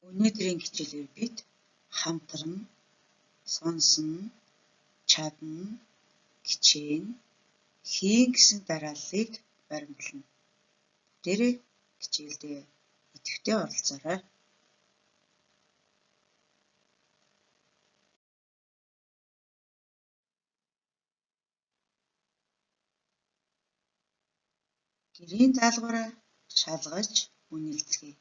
Өнөөдрийн хичээлээр бид хамтран, сонсон, чадна, хичээнэ, хийн гэсэн дарааллыг баримтлана. Бүгдээрээ хичээлдээ идэвхтэй оролцоорой. Гэрийн даалгавраа шалгаж үнэлцгээе.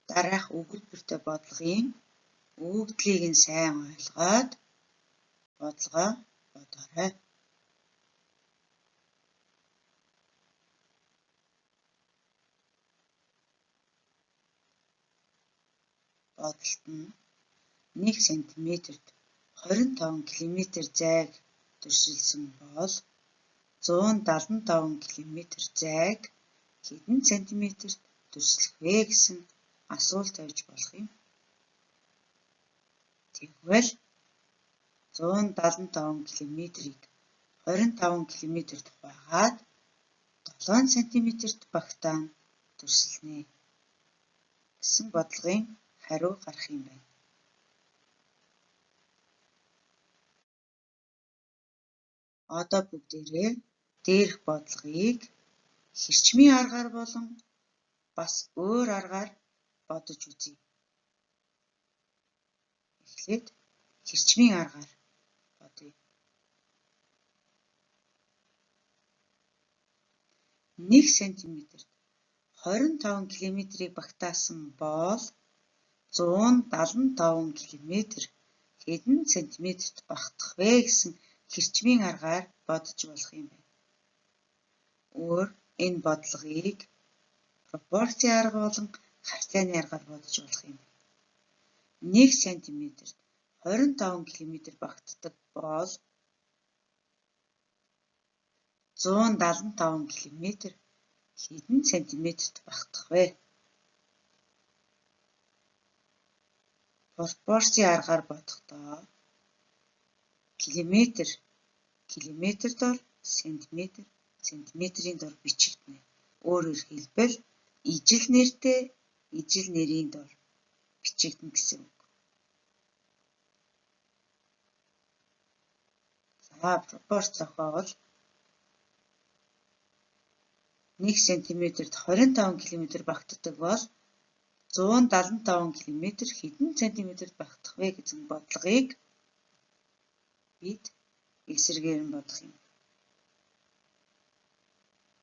Дараах өгүүлбэртэй бодлогын өгөгдлийг нь сайн ойлгоод бодлогоо бодоорой. Бодолт нь 1 см-т 25 км зайг туршилсан бол 175 км зайг хэдэн сантиметрт туршилах вэ гэсэн асуулт тавьж болох юм. Тэгвэл 175 км-ийг 25 км-т хуваагаад 7 см-т багтаан туршилнэ гэсэн бодлогын хариу гарах юм байна. Одоо бүгдээрээ дээрх бодлогыг хэрчмийн аргаар болон бас өөр аргаар бодож үзье. Эхлээд хэрчмийн аргаар бодъё. 1 см-т 25 км-ийг багтаасан бол 175 км хэдэн сантиметрт багтах вэ гэсэн хэрчмийн аргаар бодож болох юм байна. Өөр энэ бодлогыг пропорцийн арга болон хавцааны аргаар бодож болох юм байна. 1 см-т 25 км багтдаг бол 175 км хэдэн сантиметрт багтах вэ? Пропорцийн аргаар бодохдоо километр, километр дор, сантиметр, сантиметрийн дор бичигдэнэ. Өөрөөр хэлбэл ижил нэртэй ижил нэрийн дор бичигдэнэ гэсэн үг. За, пропорц зохиовол 1 см-т 25 км багтдаг бол 175 км хэдэн сантиметрт багтах вэ гэсэн бодлогыг бид эсрэгээр нь бодох юм.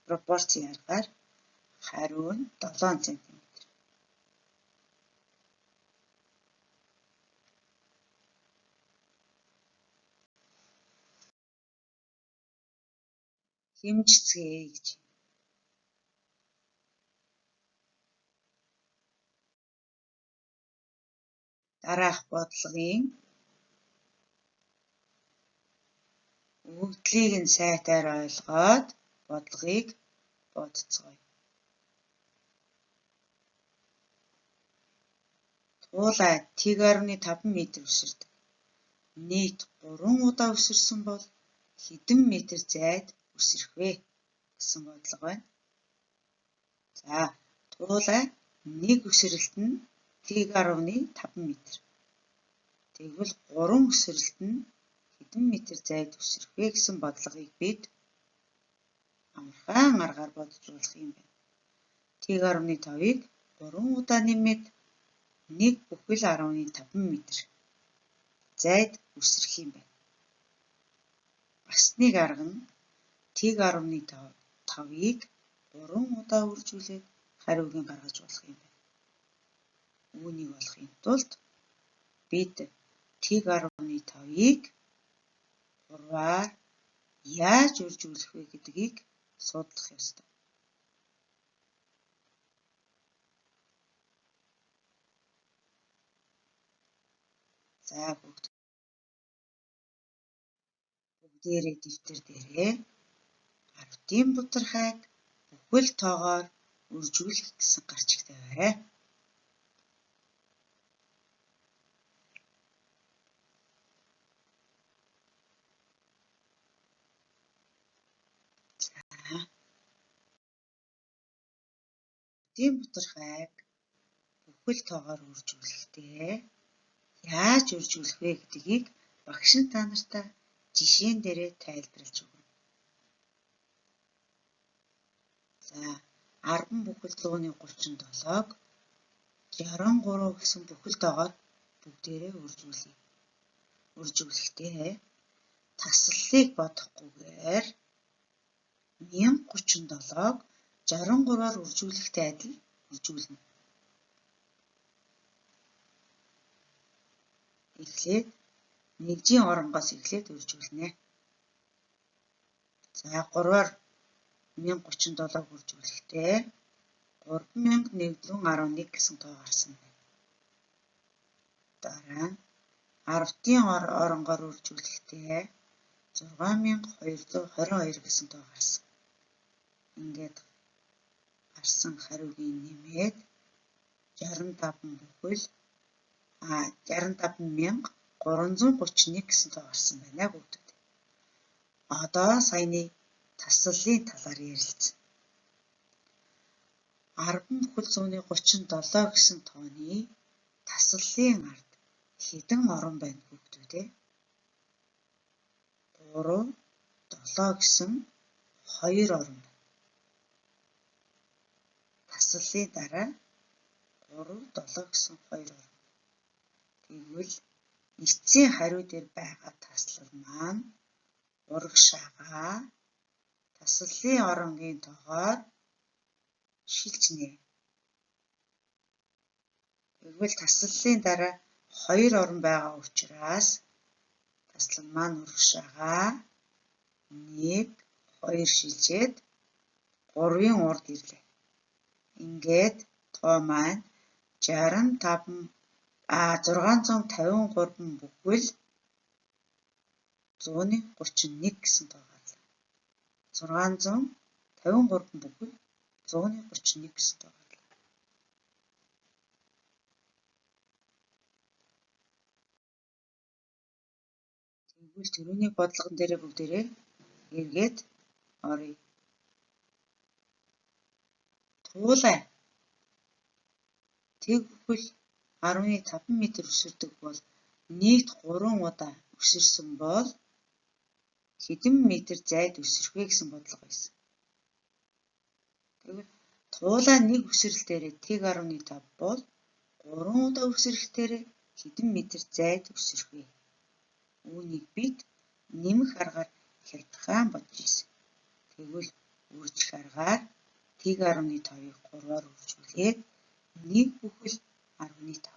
Пропорцийн аргаар хариу нь 7 см. Хэмжицгээе гэж. Дараах бодлогын өгөгдлийг нь сайтар ойлгоод бодлогыг бодцгоё. Туулай Т.5 м өсөрдөг. Нийт 3 удаа өсөрсөн бол хэдэн метр зайд өсрөх вэ гэсэн бодлого байна. За, туулай нэг өсрэлт нь Т.5 м. Тэгвэл 3 өсрэлт нь хэдэн метр зайд өсрөх вэ гэсэн бодлогыг бид амархан аргаар бодож болох юм байна. Т.5-ыг 3 удаа нэмээд 1,5 м зайд өсрөх юм байна. Бас нэг арга нь Т.5-ыг 3 удаа үржүүлээд хариуг нь гаргаж болох юм байна. Үүнийг олохын тулд бид Т.5-ыг 3-аар яаж үржүүлэх вэ гэдгийг судлах ёстой. За, бүгдээрээ дэвтэр дээрээ 10-ийн бутархайг бүхэл тоогоор үржүүлэх гэсэн гарчиг тавиарай. За, 10-ийн бутархайг бүхэл тоогоор үржүүлэхдээ яаж үржүүлэх вэ гэдгийг багш нь та нартай жишээн дээрээ тайлбарлаж өгнө. За 10 бүхэл 137-г 63 гэсэн бүхэл тоогоор бүгдээрээ үржүүлье. Үржүүлэхдээ таслалыг бодохгүйгээр 1037-г 63-аар үржүүлэхтэй адил үржүүлнэ. Эхлээд нэгжийн оронгоос эхлээд үржүүлнэ. За 3-аар 1037-г үржүүлэхдээ 3111 гэсэн тоо гарсан байна. Дараа нь 10-ийн оронгоор үржүүлэхдээ 6222 гэсэн тоо гарсан. Ингээд гарсан хариугийн нэмээд 65331 гэсэн тоо гарсан байна бүгдд. Одоо саяны таслалын талаар ярилцсан. 10 бүхэл 137 гэсэн тооны таслалын ард хэдэн орон байна бүгдүүдээ? 3, 7 гэсэн 2 орон байна. Таслалын дараа 3, 7 гэсэн 2 орон. Тэгвэл эцсийн хариу дээр байгаа таслал маань урагшаага таслалын оронгийн тоогоор шилжнэ. Тэгвэл таслалын дараа 2 орон байгаа учраас таслал маань урагшаага 1, 2 шилжээд 3-ын урд ирлээ. Ингээд тоо маань 653 бүхэл 131 гэсэн тоо гарлаа. 653 бүхэл 131 гэсэн тоо гарлаа. Тэгвэл түрүүний бодлогон дээрээ бүгдээрээ эргээд оръё. Туулай. Тэг бүхэл 10-5 м өсөрдөг бол нийт 3 удаа өсөрсөн бол хэдэн метр зайд өсөрөх вэ гэсэн бодлого байсан. Тэгвэл туулай нэг өсрөл дээрээ тэг 10-5 бол 3 удаа өсөрөхтөөр хэдэн метр зайд өсөрөх вэ? Үүнийг бид нэмэх аргаар хялбархан бодож ирсэн. Тэгвэл үржих аргаар тэг 15-ыг 3-аар үржүүлээд 1 бүхэл 15.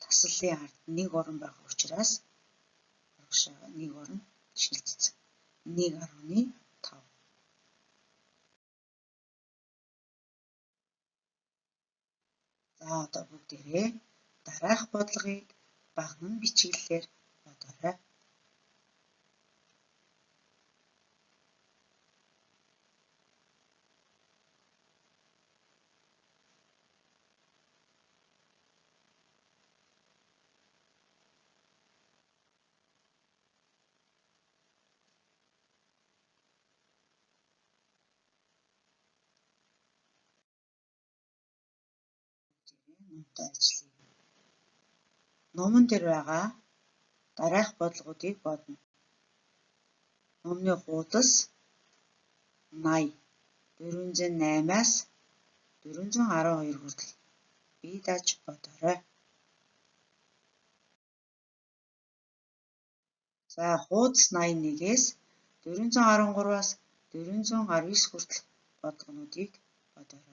Таслалын ард 1 орон байгаа учраас урагшаага 1 орон шилжсэн. 1.5. За одоо бүгдээрээ дараах бодлогыг багнан бичиглэлээр бодоорой. Номтой ажиллая. Номон дээр байгаа дараах бодлогуудыг бодно. Номны хуудас 80, 408-аас 412 хүртэл бие дааж бодоорой. За хуудас 81-ээс 413-аас 419 хүртэл бодлогонуудыг бодоорой.